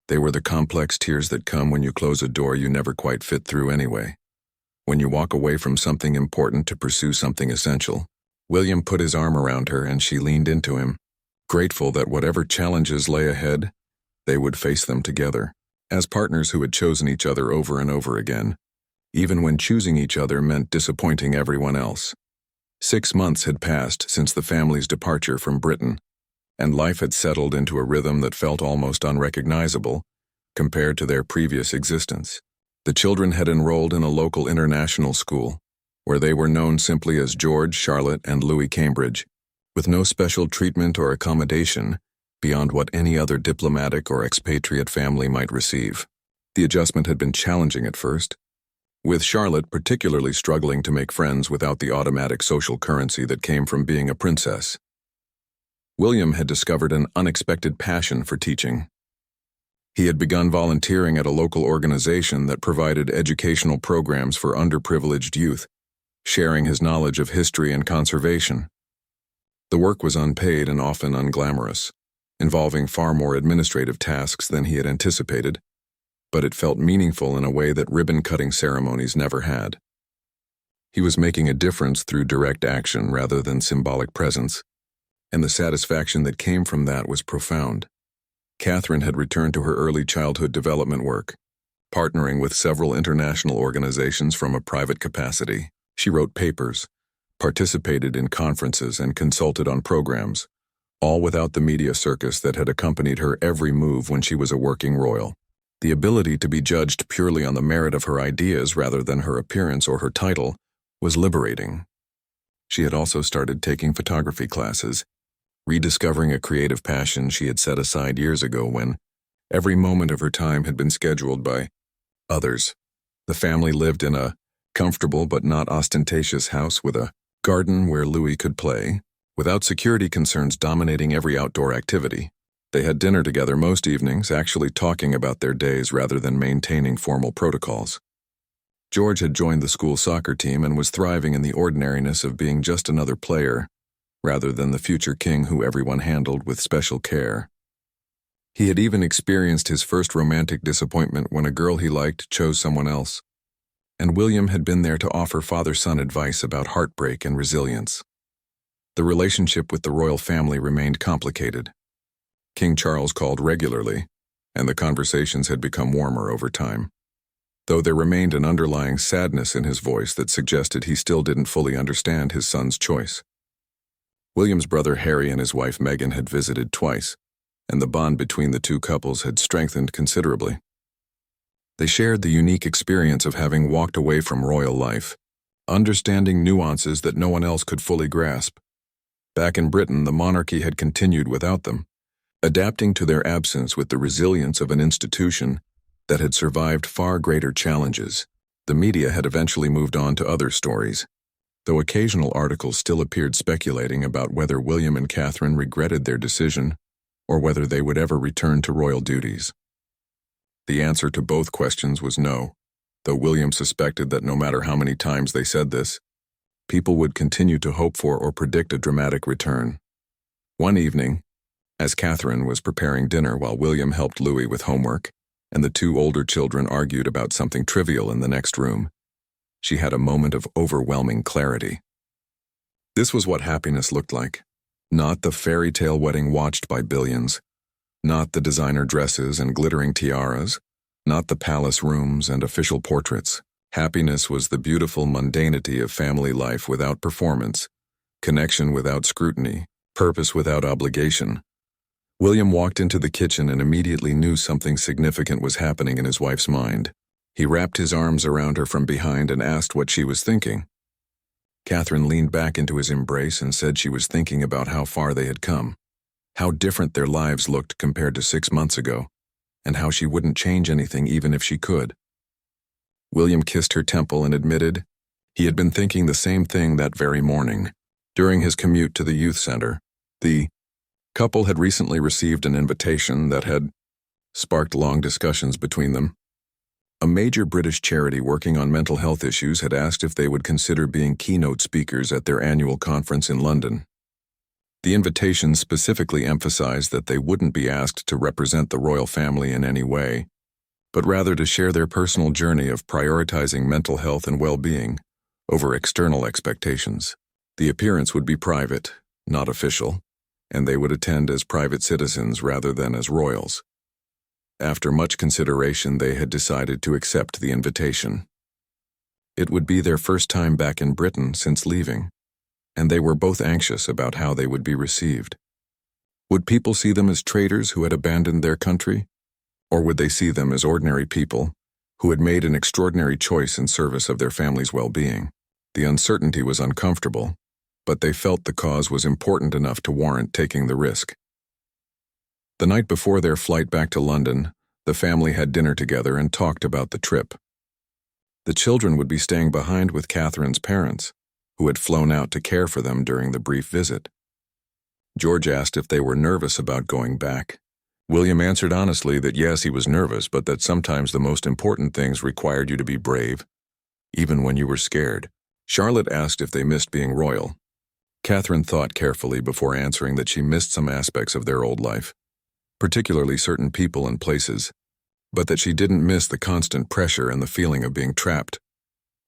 They were the complex tears that come when you close a door you never quite fit through anyway, when you walk away from something important to pursue something essential. William put his arm around her and she leaned into him, grateful that whatever challenges lay ahead, they would face them together, as partners who had chosen each other over and over again, even when choosing each other meant disappointing everyone else. 6 months had passed since the family's departure from Britain, and life had settled into a rhythm that felt almost unrecognizable compared to their previous existence. The children had enrolled in a local international school, where they were known simply as George, Charlotte, and Louis Cambridge, with no special treatment or accommodation beyond what any other diplomatic or expatriate family might receive. The adjustment had been challenging at first, with Charlotte particularly struggling to make friends without the automatic social currency that came from being a princess. William had discovered an unexpected passion for teaching. He had begun volunteering at a local organization that provided educational programs for underprivileged youth, sharing his knowledge of history and conservation. The work was unpaid and often unglamorous, involving far more administrative tasks than he had anticipated, but it felt meaningful in a way that ribbon-cutting ceremonies never had. He was making a difference through direct action rather than symbolic presence, and the satisfaction that came from that was profound. Catherine had returned to her early childhood development work, partnering with several international organizations from a private capacity. She wrote papers, participated in conferences, and consulted on programs, all without the media circus that had accompanied her every move when she was a working royal. The ability to be judged purely on the merit of her ideas rather than her appearance or her title was liberating. She had also started taking photography classes, rediscovering a creative passion she had set aside years ago when every moment of her time had been scheduled by others. The family lived in a comfortable but not ostentatious house with a garden where Louis could play, without security concerns dominating every outdoor activity. They had dinner together most evenings, actually talking about their days rather than maintaining formal protocols. George had joined the school soccer team and was thriving in the ordinariness of being just another player, rather than the future king who everyone handled with special care. He had even experienced his first romantic disappointment when a girl he liked chose someone else, and William had been there to offer father-son advice about heartbreak and resilience. The relationship with the royal family remained complicated. King Charles called regularly, and the conversations had become warmer over time, though there remained an underlying sadness in his voice that suggested he still didn't fully understand his son's choice. William's brother Harry and his wife Meghan had visited twice, and the bond between the two couples had strengthened considerably. They shared the unique experience of having walked away from royal life, understanding nuances that no one else could fully grasp. Back in Britain, the monarchy had continued without them, adapting to their absence with the resilience of an institution that had survived far greater challenges. The media had eventually moved on to other stories, though occasional articles still appeared speculating about whether William and Catherine regretted their decision or whether they would ever return to royal duties. The answer to both questions was no, though William suspected that no matter how many times they said this, people would continue to hope for or predict a dramatic return. One evening, as Catherine was preparing dinner while William helped Louis with homework, and the two older children argued about something trivial in the next room, she had a moment of overwhelming clarity. This was what happiness looked like. Not the fairy tale wedding watched by billions, not the designer dresses and glittering tiaras, not the palace rooms and official portraits. Happiness was the beautiful mundanity of family life without performance, connection without scrutiny, purpose without obligation. William walked into the kitchen and immediately knew something significant was happening in his wife's mind. He wrapped his arms around her from behind and asked what she was thinking. Catherine leaned back into his embrace and said she was thinking about how far they had come, how different their lives looked compared to 6 months ago, and how she wouldn't change anything even if she could. William kissed her temple and admitted he had been thinking the same thing that very morning. During his commute to the youth center, the couple had recently received an invitation that had sparked long discussions between them. A major British charity working on mental health issues had asked if they would consider being keynote speakers at their annual conference in London. The invitation specifically emphasized that they wouldn't be asked to represent the royal family in any way, but rather to share their personal journey of prioritizing mental health and well-being over external expectations. The appearance would be private, not official, and they would attend as private citizens rather than as royals. After much consideration, they had decided to accept the invitation. It would be their first time back in Britain since leaving, and they were both anxious about how they would be received. Would people see them as traitors who had abandoned their country? Or would they see them as ordinary people who had made an extraordinary choice in service of their family's well-being? The uncertainty was uncomfortable, but they felt the cause was important enough to warrant taking the risk. The night before their flight back to London, the family had dinner together and talked about the trip. The children would be staying behind with Catherine's parents, who had flown out to care for them during the brief visit. George asked if they were nervous about going back. William answered honestly that yes, he was nervous, but that sometimes the most important things required you to be brave, even when you were scared. Charlotte asked if they missed being royal. Catherine thought carefully before answering that she missed some aspects of their old life, particularly certain people and places, but that she didn't miss the constant pressure and the feeling of being trapped.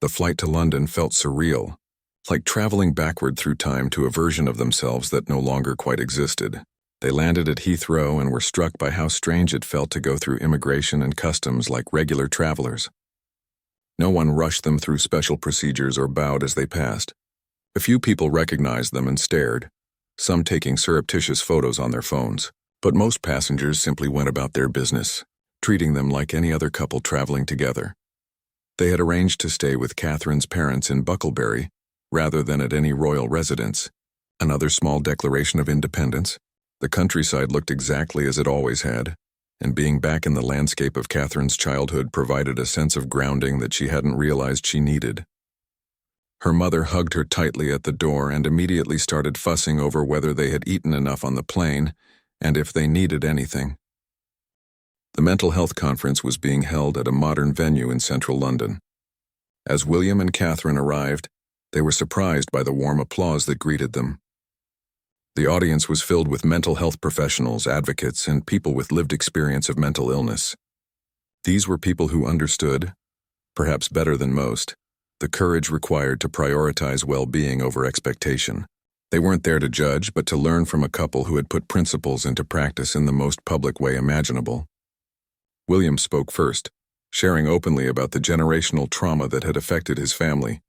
The flight to London felt surreal, like traveling backward through time to a version of themselves that no longer quite existed. They landed at Heathrow and were struck by how strange it felt to go through immigration and customs like regular travelers. No one rushed them through special procedures or bowed as they passed. A few people recognized them and stared, some taking surreptitious photos on their phones. But most passengers simply went about their business, treating them like any other couple traveling together. They had arranged to stay with Catherine's parents in Bucklebury, rather than at any royal residence. Another small declaration of independence. The countryside looked exactly as it always had, and being back in the landscape of Catherine's childhood provided a sense of grounding that she hadn't realized she needed. Her mother hugged her tightly at the door and immediately started fussing over whether they had eaten enough on the plane, and if they needed anything. The mental health conference was being held at a modern venue in central London. As William and Catherine arrived, they were surprised by the warm applause that greeted them. The audience was filled with mental health professionals, advocates, and people with lived experience of mental illness. These were people who understood, perhaps better than most, the courage required to prioritize well-being over expectation. They weren't there to judge, but to learn from a couple who had put principles into practice in the most public way imaginable. William spoke first, sharing openly about the generational trauma that had affected his family,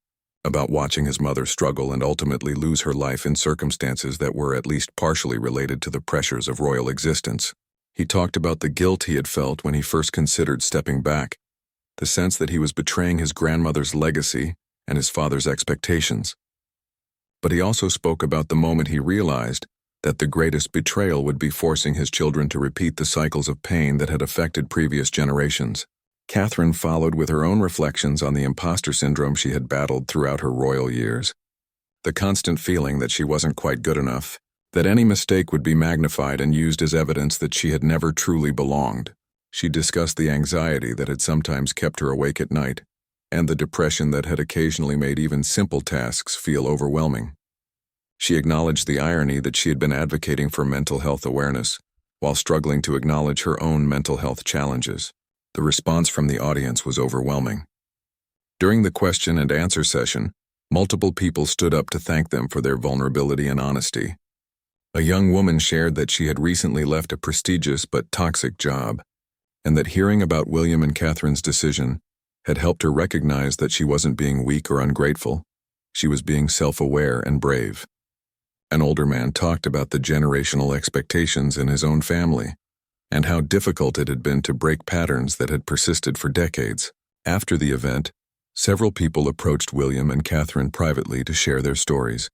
about watching his mother struggle and ultimately lose her life in circumstances that were at least partially related to the pressures of royal existence. He talked about the guilt he had felt when he first considered stepping back, the sense that he was betraying his grandmother's legacy and his father's expectations. But he also spoke about the moment he realized that the greatest betrayal would be forcing his children to repeat the cycles of pain that had affected previous generations. Catherine followed with her own reflections on the imposter syndrome she had battled throughout her royal years. The constant feeling that she wasn't quite good enough, that any mistake would be magnified and used as evidence that she had never truly belonged. She discussed the anxiety that had sometimes kept her awake at night, and the depression that had occasionally made even simple tasks feel overwhelming. She acknowledged the irony that she had been advocating for mental health awareness, while struggling to acknowledge her own mental health challenges. The response from the audience was overwhelming. During the question and answer session, multiple people stood up to thank them for their vulnerability and honesty. A young woman shared that she had recently left a prestigious but toxic job, and that hearing about William and Catherine's decision had helped her recognize that she wasn't being weak or ungrateful. She was being self-aware and brave. An older man talked about the generational expectations in his own family, and how difficult it had been to break patterns that had persisted for decades. After the event, several people approached William and Catherine privately to share their stories.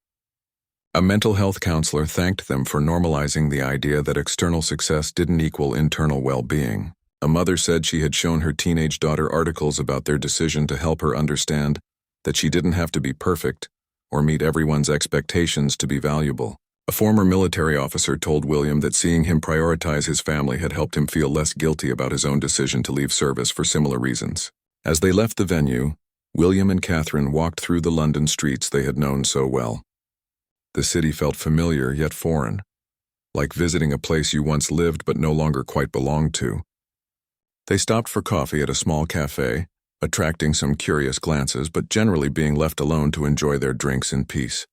A mental health counselor thanked them for normalizing the idea that external success didn't equal internal well-being. A mother said she had shown her teenage daughter articles about their decision to help her understand that she didn't have to be perfect or meet everyone's expectations to be valuable. A former military officer told William that seeing him prioritize his family had helped him feel less guilty about his own decision to leave service for similar reasons. As they left the venue, William and Catherine walked through the London streets they had known so well. The city felt familiar yet foreign, like visiting a place you once lived but no longer quite belonged to. They stopped for coffee at a small cafe, attracting some curious glances but generally being left alone to enjoy their drinks in peace.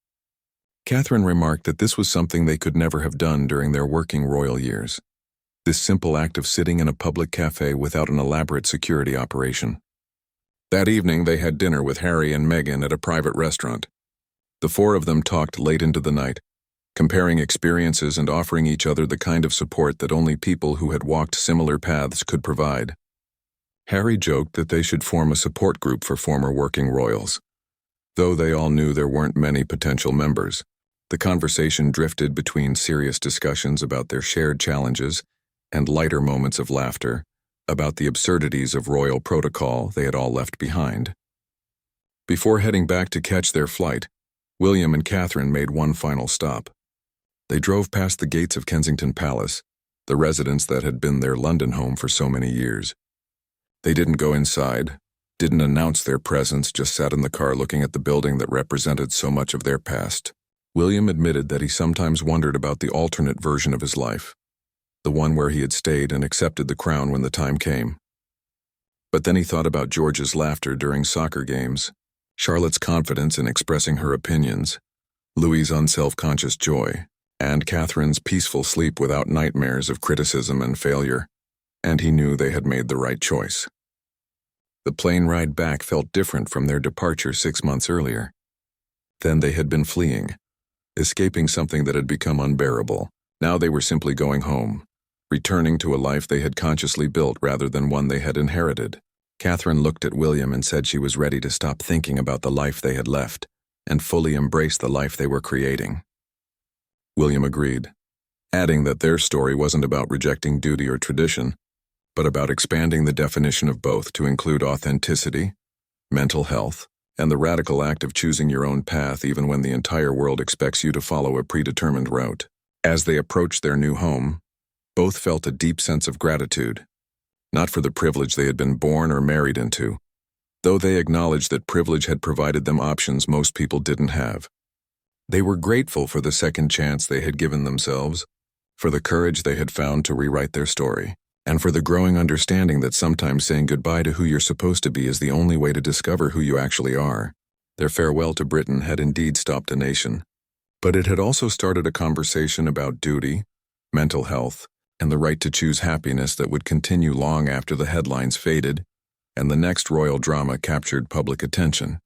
Catherine remarked that this was something they could never have done during their working royal years. This simple act of sitting in a public cafe without an elaborate security operation. That evening they had dinner with Harry and Meghan at a private restaurant. The four of them talked late into the night, comparing experiences and offering each other the kind of support that only people who had walked similar paths could provide. Harry joked that they should form a support group for former working royals, though they all knew there weren't many potential members. The conversation drifted between serious discussions about their shared challenges and lighter moments of laughter about the absurdities of royal protocol they had all left behind. Before heading back to catch their flight, William and Catherine made one final stop. They drove past the gates of Kensington Palace, the residence that had been their London home for so many years. They didn't go inside, didn't announce their presence, just sat in the car looking at the building that represented so much of their past. William admitted that he sometimes wondered about the alternate version of his life, the one where he had stayed and accepted the crown when the time came. But then he thought about George's laughter during soccer games, Charlotte's confidence in expressing her opinions, Louis's unself-conscious joy, and Catherine's peaceful sleep without nightmares of criticism and failure, and he knew they had made the right choice. The plane ride back felt different from their departure 6 months earlier. Then they had been fleeing, escaping something that had become unbearable. Now they were simply going home, returning to a life they had consciously built rather than one they had inherited. Catherine looked at William and said she was ready to stop thinking about the life they had left and fully embrace the life they were creating. William agreed, adding that their story wasn't about rejecting duty or tradition, but about expanding the definition of both to include authenticity, mental health, and the radical act of choosing your own path even when the entire world expects you to follow a predetermined route. As they approached their new home, both felt a deep sense of gratitude, not for the privilege they had been born or married into, though they acknowledged that privilege had provided them options most people didn't have. They were grateful for the second chance they had given themselves, for the courage they had found to rewrite their story, and for the growing understanding that sometimes saying goodbye to who you're supposed to be is the only way to discover who you actually are. Their farewell to Britain had indeed stopped a nation, but it had also started a conversation about duty, mental health, and the right to choose happiness that would continue long after the headlines faded and the next royal drama captured public attention.